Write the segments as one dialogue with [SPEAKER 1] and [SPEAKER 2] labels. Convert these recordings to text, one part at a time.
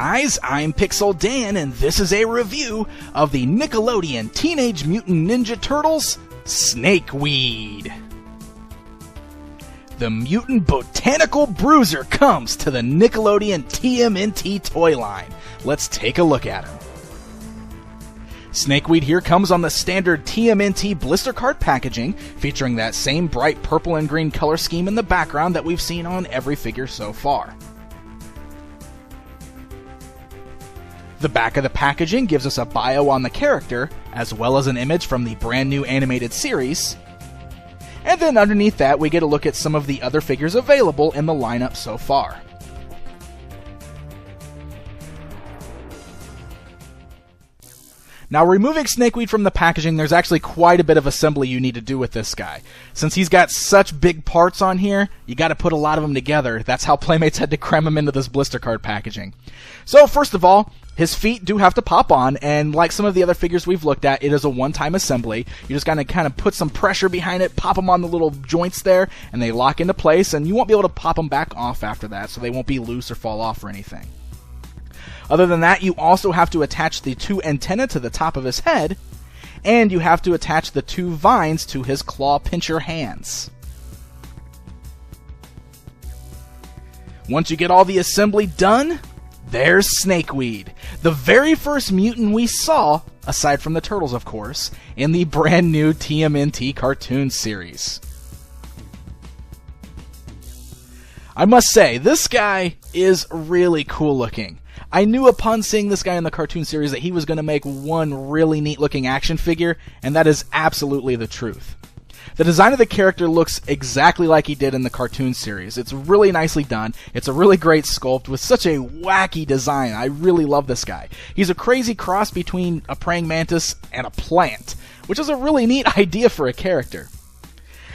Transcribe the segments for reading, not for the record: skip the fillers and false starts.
[SPEAKER 1] guys, I'm Pixel Dan, and this is a review of the Nickelodeon Teenage Mutant Ninja Turtles Snakeweed. The Mutant Botanical Bruiser comes to the Nickelodeon TMNT toy line. Let's take a look at him. Snakeweed here comes on the standard TMNT blister card packaging, featuring that same bright purple and green color scheme in the background that we've seen on every figure so far. The back of the packaging gives us a bio on the character, as well as an image from the brand new animated series. And then underneath that, we get a look at some of the other figures available in the lineup so far. Now, removing Snakeweed from the packaging, there's actually quite a bit of assembly you need to do with this guy. Since he's got such big parts on here, you gotta put a lot of them together. That's how Playmates had to cram him into this blister card packaging. So, first of all, his feet do have to pop on, and like some of the other figures we've looked at, it is a one-time assembly. You just gotta kind of put some pressure behind it, pop them on the little joints there, and they lock into place, and you won't be able to pop them back off after that, so they won't be loose or fall off or anything. Other than that, you also have to attach the two antennae to the top of his head, and you have to attach the two vines to his claw pincher hands. Once you get all the assembly done, there's Snakeweed, the very first mutant we saw, aside from the Turtles of course, in the brand new TMNT cartoon series. I must say, this guy is really cool looking. I knew upon seeing this guy in the cartoon series that he was going to make one really neat looking action figure, and that is absolutely the truth. The design of the character looks exactly like he did in the cartoon series. It's really nicely done. It's a really great sculpt with such a wacky design. I really love this guy. He's a crazy cross between a praying mantis and a plant, which is a really neat idea for a character.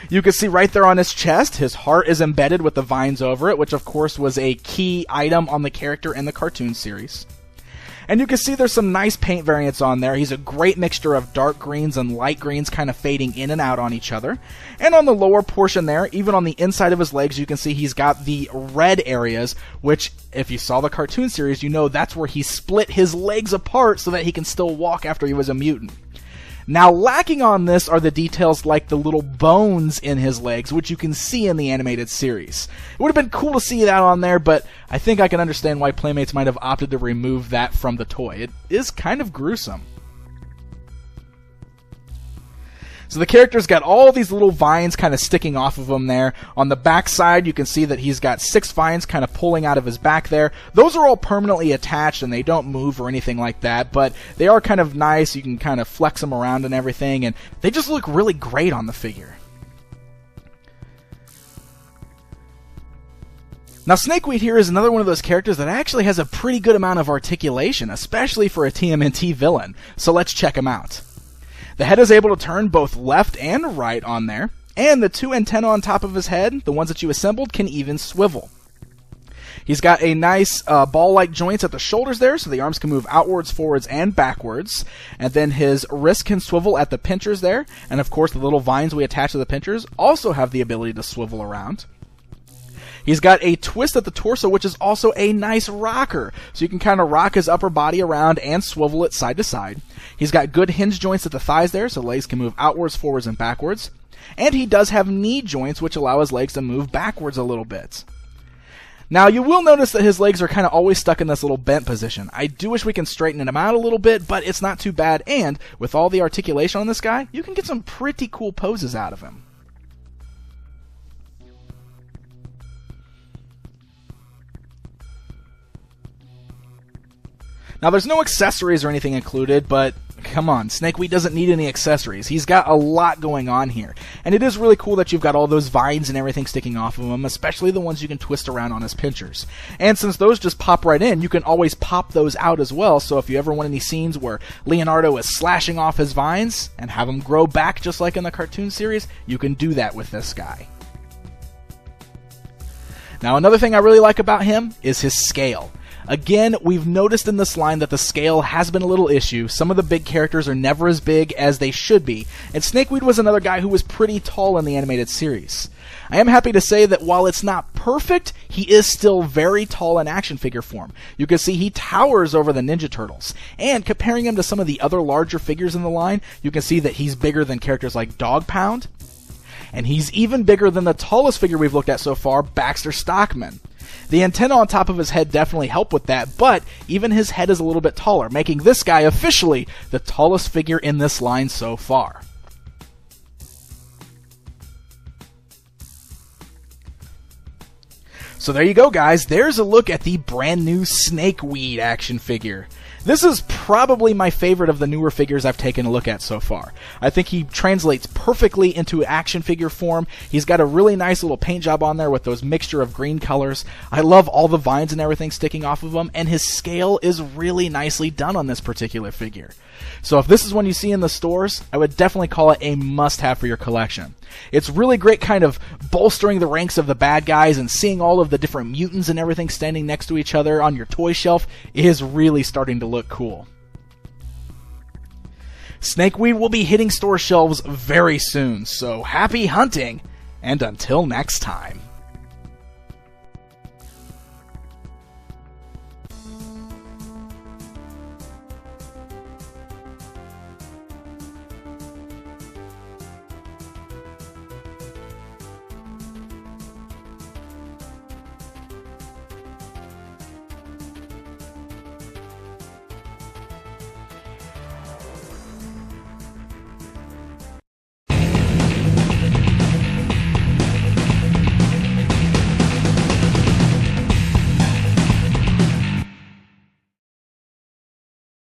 [SPEAKER 1] You can see right there on his chest, his heart is embedded with the vines over it, which of course was a key item on the character in the cartoon series. And you can see there's some nice paint variants on there. He's a great mixture of dark greens and light greens kind of fading in and out on each other. And on the lower portion there, even on the inside of his legs, you can see he's got the red areas, which if you saw the cartoon series, you know that's where he split his legs apart so that he can still walk after he was a mutant. Now, lacking on this are the details like the little bones in his legs, which you can see in the animated series. It would have been cool to see that on there, but I think I can understand why Playmates might have opted to remove that from the toy. It is kind of gruesome. So the character's got all these little vines kind of sticking off of him there. On the back side, you can see that he's got 6 vines kind of pulling out of his back there. Those are all permanently attached and they don't move or anything like that, but they are kind of nice. You can kind of flex them around and everything, and they just look really great on the figure. Now, Snakeweed here is another one of those characters that actually has a pretty good amount of articulation, especially for a TMNT villain, so let's check him out. The head is able to turn both left and right on there, and the two antennae on top of his head, the ones that you assembled, can even swivel. He's got a nice ball-like joints at the shoulders there, so the arms can move outwards, forwards, and backwards. And then his wrist can swivel at the pinchers there, and of course the little vines we attach to the pinchers also have the ability to swivel around. He's got a twist at the torso, which is also a nice rocker, so you can kind of rock his upper body around and swivel it side to side. He's got good hinge joints at the thighs there, so legs can move outwards, forwards, and backwards. And he does have knee joints, which allow his legs to move backwards a little bit. Now, you will notice that his legs are kind of always stuck in this little bent position. I do wish we can straighten them out a little bit, but it's not too bad, and with all the articulation on this guy, you can get some pretty cool poses out of him. Now, there's no accessories or anything included, but come on, Snakeweed doesn't need any accessories. He's got a lot going on here. And it is really cool that you've got all those vines and everything sticking off of him, especially the ones you can twist around on his pinchers. And since those just pop right in, you can always pop those out as well, so if you ever want any scenes where Leonardo is slashing off his vines and have them grow back just like in the cartoon series, you can do that with this guy. Now, another thing I really like about him is his scale. Again, we've noticed in this line that the scale has been a little issue. Some of the big characters are never as big as they should be, and Snakeweed was another guy who was pretty tall in the animated series. I am happy to say that while it's not perfect, he is still very tall in action figure form. You can see he towers over the Ninja Turtles, and comparing him to some of the other larger figures in the line, you can see that he's bigger than characters like Dog Pound, and he's even bigger than the tallest figure we've looked at so far, Baxter Stockman. The antenna on top of his head definitely help with that, but even his head is a little bit taller, making this guy officially the tallest figure in this line so far. So there you go, guys. There's a look at the brand new Snakeweed action figure. This is probably my favorite of the newer figures I've taken a look at so far. I think he translates perfectly into action figure form. He's got a really nice little paint job on there with those mixture of green colors. I love all the vines and everything sticking off of him, and his scale is really nicely done on this particular figure. So if this is one you see in the stores, I would definitely call it a must-have for your collection. It's really great kind of bolstering the ranks of the bad guys, and seeing all of the different mutants and everything standing next to each other on your toy shelf is really starting to look cool. Snakeweed will be hitting store shelves very soon, so happy hunting, and until next time.